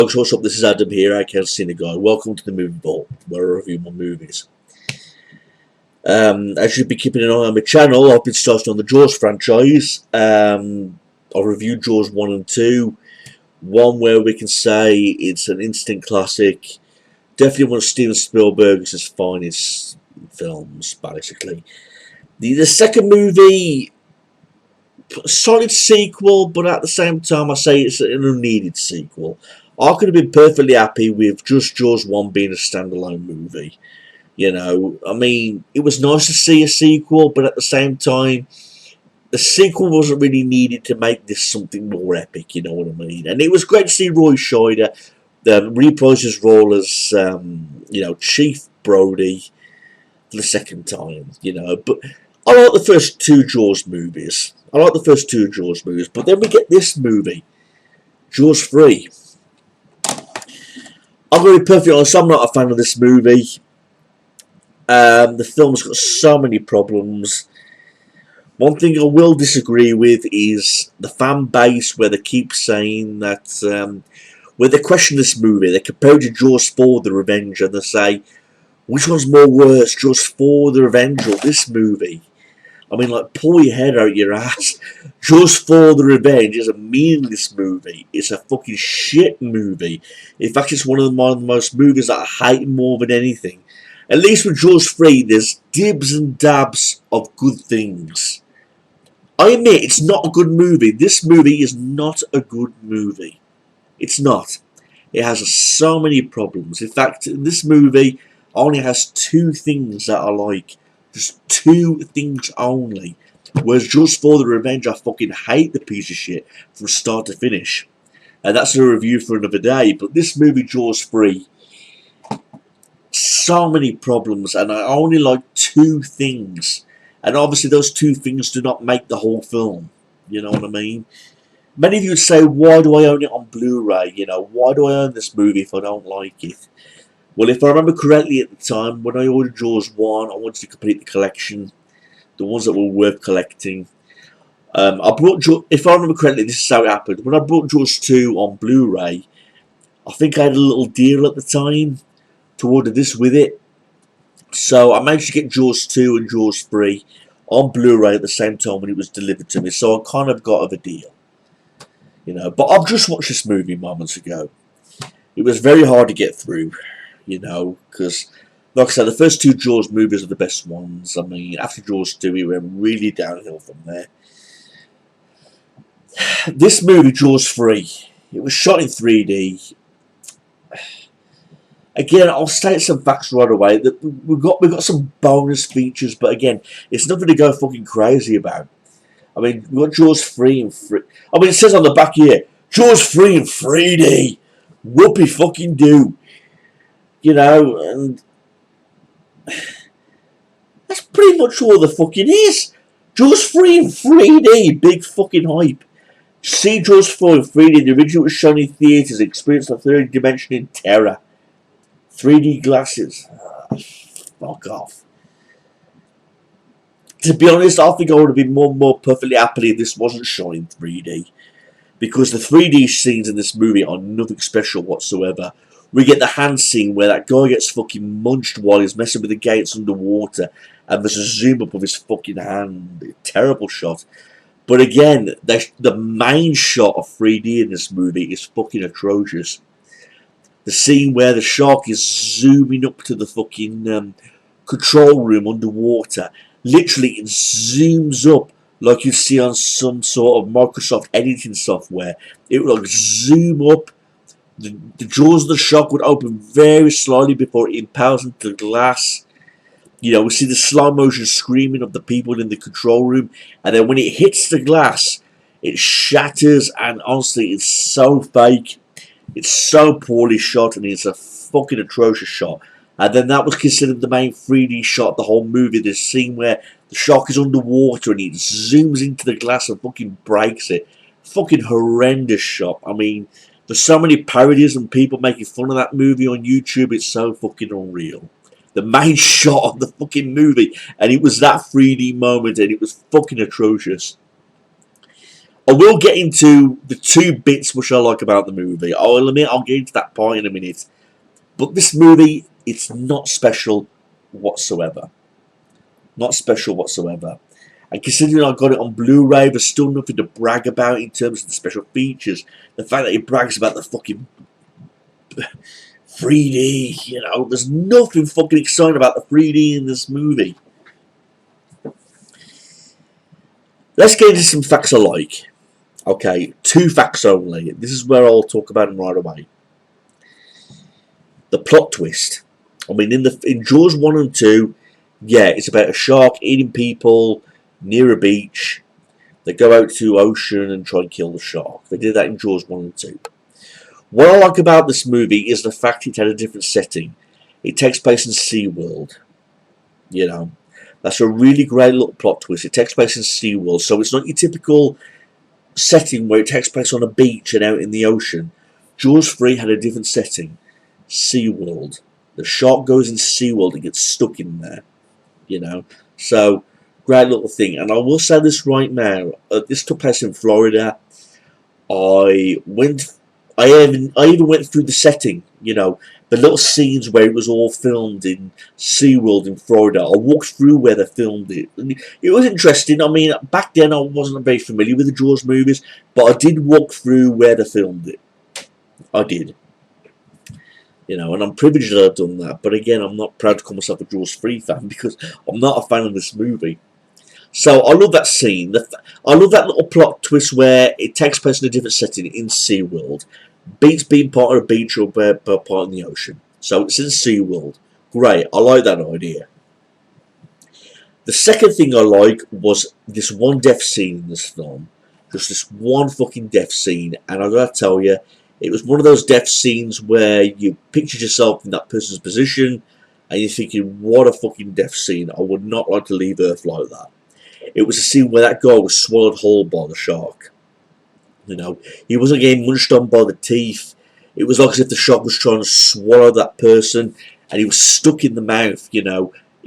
Folks, what's up? This is Adam here, aka Cine Guy. Welcome to the Movie Vault, where I review my movies. As you've been keeping an eye on my channel, I've been starting on the Jaws franchise. I've reviewed Jaws 1 and 2. One where we can say it's an instant classic. Definitely one of Steven Spielberg's finest films, basically. The second movie, solid sequel, but at the same time I say it's an unneeded sequel. I could have been perfectly happy with just Jaws 1 being a standalone movie. You know, I mean, it was nice to see a sequel, but at the same time, the sequel wasn't really needed to make this something more epic, you know what I mean? And it was great to see Roy Scheider reprise his role as, Chief Brody for the second time, you know. But I like the first two Jaws movies. But then we get this movie, Jaws 3. I'm going to be perfectly honest, I'm not a fan of this movie. The film's got so many problems. One thing I will disagree with is the fan base, where they keep saying that, where they question this movie, they compare it to Jaws 4 The Revenge, and they say, which one's more worse, Jaws 4 The Revenge or this movie? I mean, like, pull your head out your ass. Jaws 4 The Revenge is a meaningless movie. It's a fucking shit movie. In fact, it's one of the most movies that I hate more than anything. At least with Jaws 3, there's dibs and dabs of good things. I admit, it's not a good movie. This movie is not a good movie. It's not. It has so many problems. In fact, this movie only has two things that I like. Just two things only. Whereas Jaws 4 The Revenge, I fucking hate the piece of shit from start to finish. And that's a review for another day. But this movie, Jaws 3, so many problems, and I only like two things. And obviously those two things do not make the whole film. You know what I mean? Many of you would say, why do I own it on Blu-ray? You know, why do I own this movie if I don't like it? Well, if I remember correctly at the time, when I ordered Jaws 1, I wanted to complete the collection. The ones that were worth collecting. If I remember correctly, this is how it happened. When I bought Jaws 2 on Blu-ray, I think I had a little deal at the time to order this with it. So I managed to get Jaws 2 and Jaws 3 on Blu-ray at the same time when it was delivered to me. So I kind of got a deal. You know, but I've just watched this movie moments ago. It was very hard to get through. You know, because, like I said, the first two Jaws movies are the best ones. I mean, after Jaws 2, we went really downhill from there. This movie, Jaws 3, it was shot in 3D. Again, I'll state some facts right away. That we've got some bonus features, but again, it's nothing to go fucking crazy about. I mean, we've got Jaws 3 and 3. I mean, it says on the back here, Jaws 3 in 3D. Whoopie fucking do. You know, and that's pretty much all the fucking is. Jaws 3 in 3D, big fucking hype. See Jaws 4 in 3D, the original was shown in theatres, experience the third dimension in terror. 3D glasses. Fuck off. To be honest, I think I would have been more perfectly happy if this wasn't shown in 3D. Because the 3D scenes in this movie are nothing special whatsoever. We get the hand scene where that guy gets fucking munched while he's messing with the gates underwater, and there's a zoom up of his fucking hand. A terrible shot. But again, the main shot of 3D in this movie is fucking atrocious. The scene where the shark is zooming up to the fucking control room underwater. Literally, it zooms up like you see on some sort of Microsoft editing software. It would like zoom up. The jaws of the shark would open very slowly before it impales into the glass. You know, we see the slow motion screaming of the people in the control room, and then when it hits the glass, it shatters, and honestly, it's so fake. It's so poorly shot, and it's a fucking atrocious shot. And then that was considered the main 3D shot of the whole movie. This scene where the shark is underwater and it zooms into the glass and fucking breaks it. Fucking horrendous shot. I mean, there's so many parodies and people making fun of that movie on YouTube. It's so fucking unreal. The main shot of the fucking movie, and it was that 3D moment, and it was fucking atrocious. I will get into the two bits which I like about the movie. I'll admit I'll get into that part in a minute. But this movie, it's not special whatsoever. Not special whatsoever. And considering I got it on Blu-ray, there's still nothing to brag about in terms of the special features. The fact that he brags about the fucking 3D, there's nothing fucking exciting about the 3D in this movie. Let's get into some facts I like. Okay, 2 facts only. This is where I'll talk about them right away. The plot twist. I mean, in Jaws 1 and 2, yeah, it's about a shark eating people near a beach. They go out to ocean and try and kill the shark. They did that in Jaws 1 and 2. What I like about this movie is the fact it had a different setting. It takes place in SeaWorld. That's a really great little plot twist. It takes place in SeaWorld, so it's not your typical setting where it takes place on a beach and out in the ocean. Jaws 3 had a different setting. SeaWorld. The shark goes in SeaWorld and gets stuck in there. So, great little thing. And I will say this right now. This took place in Florida. I even went through the setting, the little scenes where it was all filmed in SeaWorld in Florida. I walked through where they filmed it. And it was interesting. I mean, back then I wasn't very familiar with the Jaws movies, but I did walk through where they filmed it. I did. And I'm privileged that I've done that. But again, I'm not proud to call myself a Jaws 3 fan because I'm not a fan of this movie. So I love that scene. I love that little plot twist where it takes place in a different setting in SeaWorld. Beats being part of a beach or part in the ocean. So it's in SeaWorld. Great. I like that idea. The second thing I like was this one death scene in this film. Just this one fucking death scene. And I gotta tell you, it was one of those death scenes where you pictured yourself in that person's position and you're thinking, what a fucking death scene. I would not like to leave Earth like that. It was a scene where that guy was swallowed whole by the shark. He wasn't getting munched on by the teeth. It was like as if the shark was trying to swallow that person and he was stuck in the mouth, He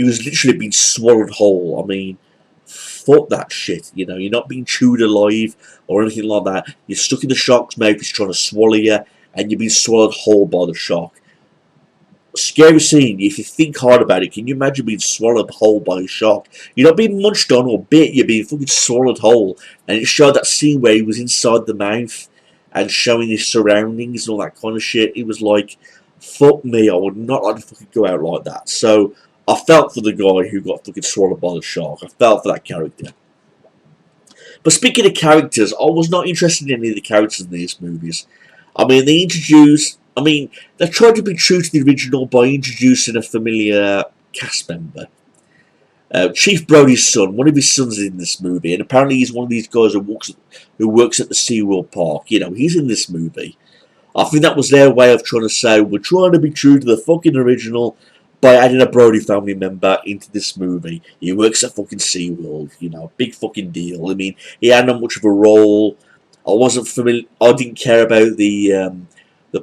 was literally being swallowed whole. I mean, fuck that shit, You're not being chewed alive or anything like that. You're stuck in the shark's mouth, he's trying to swallow you, and you're being swallowed whole by the shark. Scary scene. If you think hard about it, can you imagine being swallowed whole by a shark? You're not being munched on or bit, you're being fucking swallowed whole. And it showed that scene where he was inside the mouth and showing his surroundings and all that kind of shit. It was like, fuck me, I would not like to fucking go out like that. So I felt for the guy who got fucking swallowed by the shark. I felt for that character. But speaking of characters, I was not interested in any of the characters in these movies. I mean, they tried to be true to the original by introducing a familiar cast member. Chief Brody's son, one of his sons is in this movie, and apparently he's one of these guys who works at the SeaWorld park. He's in this movie. I think that was their way of trying to say, we're trying to be true to the fucking original by adding a Brody family member into this movie. He works at fucking SeaWorld, big fucking deal. I mean, he had not much of a role. I wasn't familiar. I didn't care about the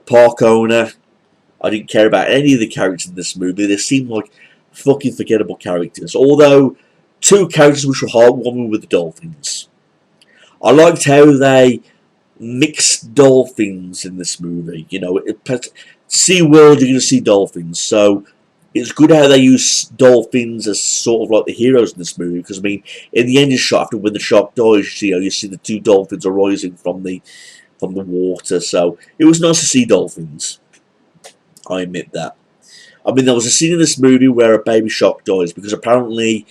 park owner. I didn't care about any of the characters in this movie. They seemed like fucking forgettable characters. Although, 2 characters which were heartwarming with the dolphins. I liked how they mixed dolphins in this movie. SeaWorld, you're going to see dolphins. So, it's good how they use dolphins as sort of like the heroes in this movie. Because, I mean, in the ending shot, after when the shark dies, you see the 2 dolphins arising from the water. So, it was nice to see dolphins. I admit that. I mean, there was a scene in this movie where a baby shark dies. Because apparently,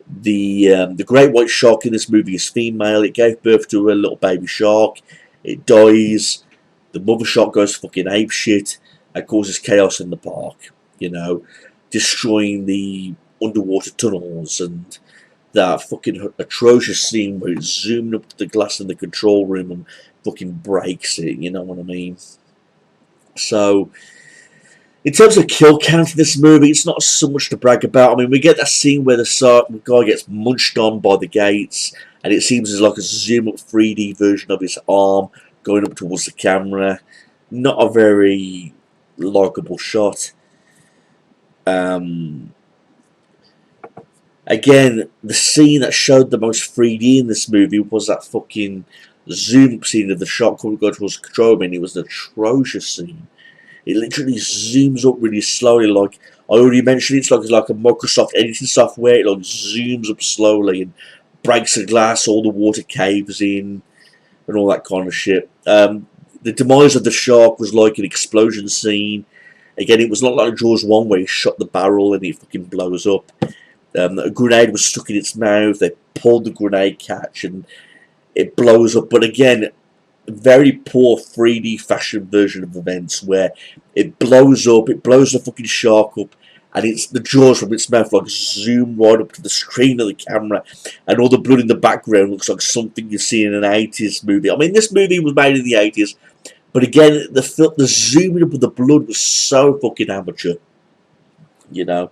the great white shark in this movie is female. It gave birth to a little baby shark. It dies. The mother shark goes fucking apeshit. And causes chaos in the park. Destroying the underwater tunnels and that fucking atrocious scene where it's zooming up to the glass in the control room and fucking breaks it, you know what I mean? So, in terms of kill count in this movie, it's not so much to brag about. I mean, we get that scene where the guy gets munched on by the gates, and it seems as like a zoom-up 3D version of his arm going up towards the camera. Not a very likeable shot. Again, the scene that showed the most 3D in this movie was that fucking zoom up scene of the shark coming going towards the control room, and it was an atrocious scene. It literally zooms up really slowly, like I already mentioned. It's like a Microsoft editing software. It like zooms up slowly and breaks the glass, all the water caves in, and all that kind of shit. The demise of the shark was like an explosion scene. Again, it was not like Jaws 1 where he shot the barrel and it fucking blows up. A grenade was stuck in its mouth. They pulled the grenade catch and it blows up. But again, a very poor 3D fashion version of events where it blows up, it blows the fucking shark up, and it's the jaws from its mouth like zoom right up to the screen of the camera, and all the blood in the background looks like something you see in an 80s movie. I mean, this movie was made in the 80s, but again, the zooming up of the blood was so fucking amateur. You know,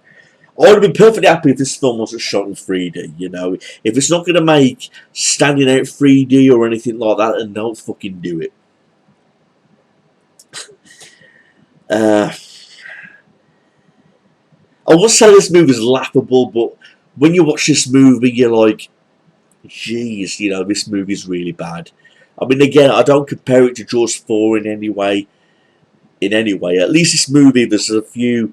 I would have been perfectly happy if this film wasn't shot in 3D, you know. If it's not going to make standing out 3D or anything like that, then don't fucking do it. I will say this movie is laughable, but when you watch this movie, you're like, geez, you know, this movie's really bad. I mean, again, I don't compare it to Jaws 4 in any way. At least this movie, there's a few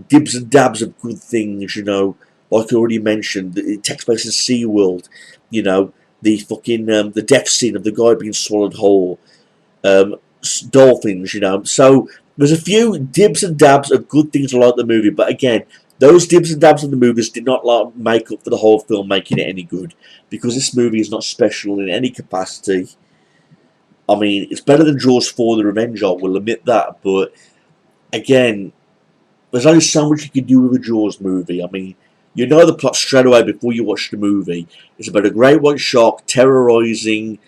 dibs and dabs of good things, you know. Like I already mentioned, it takes place in SeaWorld, you know, the fucking, the death scene of the guy being swallowed whole, dolphins, you know. So, there's a few dibs and dabs of good things I like the movie, but again, those dibs and dabs of the movies did not like make up for the whole film making it any good, because this movie is not special in any capacity. I mean, it's better than Jaws 4 The Revenge, I will admit that, but again, there's only so much you can do with a Jaws movie. I mean, you know the plot straight away before you watch the movie. It's about a great white shark terrorising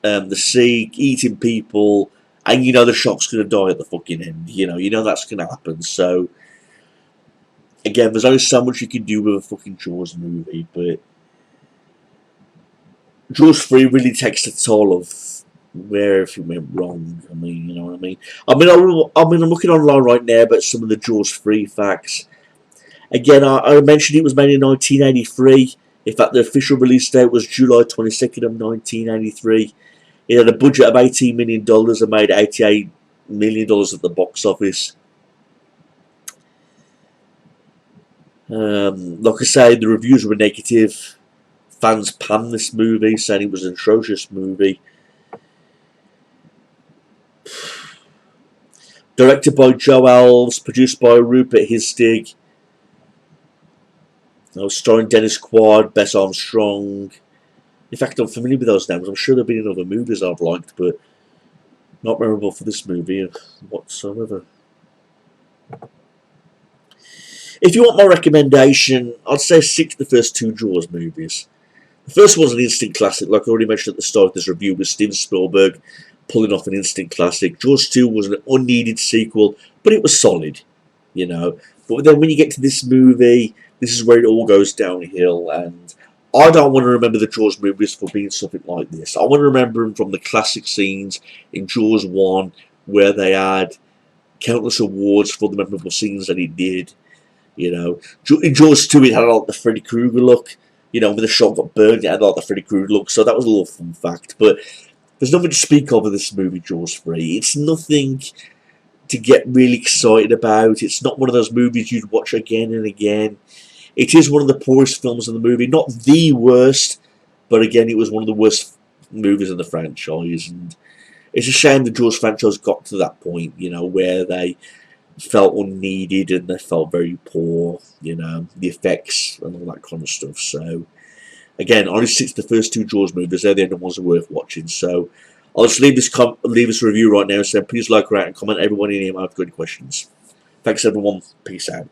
the sea, eating people, and you know the shark's going to die at the fucking end. You know that's going to happen. So, again, there's only so much you can do with a fucking Jaws movie, but Jaws 3 really takes the toll of where everything went wrong. I mean, you know what I mean? I'm looking online right now about some of the Jaws 3 facts. Again, I mentioned it was made in 1983. In fact, the official release date was July 22nd of 1983. It had a budget of $18 million and made $88 million at the box office. Like I say, the reviews were negative. Fans panned this movie, saying it was an atrocious movie. Directed by Joe Alves, produced by Rupert Histig. Starring Dennis Quaid, Bess Armstrong. In fact, I'm familiar with those names. I'm sure they've been in other movies I've liked, but not memorable for this movie whatsoever. If you want my recommendation, I'd say stick to the first two Jaws movies. The first one's an instant classic, like I already mentioned at the start of this review, with Steven Spielberg pulling off an instant classic. Jaws 2 was an unneeded sequel, but it was solid, you know. But then when you get to this movie, this is where it all goes downhill, and I don't want to remember the Jaws movies for being something like this. I want to remember them from the classic scenes in Jaws 1, where they had countless awards for the memorable scenes that it did. You know, in Jaws 2, it had like the Freddy Krueger look. You know, when the shot got burned, it had like the Freddy Krueger look. So that was a little fun fact. But there's nothing to speak of in this movie, Jaws 3. It's nothing to get really excited about. It's not one of those movies you'd watch again and again. It is one of the poorest films in the movie. Not the worst, but again, it was one of the worst movies in the franchise. And it's a shame the Jaws franchise got to that point, you know, where they felt unneeded and they felt very poor, you know, the effects and all that kind of stuff. So, again, I just stick to the first two Jaws movies. They're the only ones that are worth watching. So, I'll just leave this review right now. So, please like, rate, and comment. Everyone in here might have good questions. Thanks, everyone. Peace out.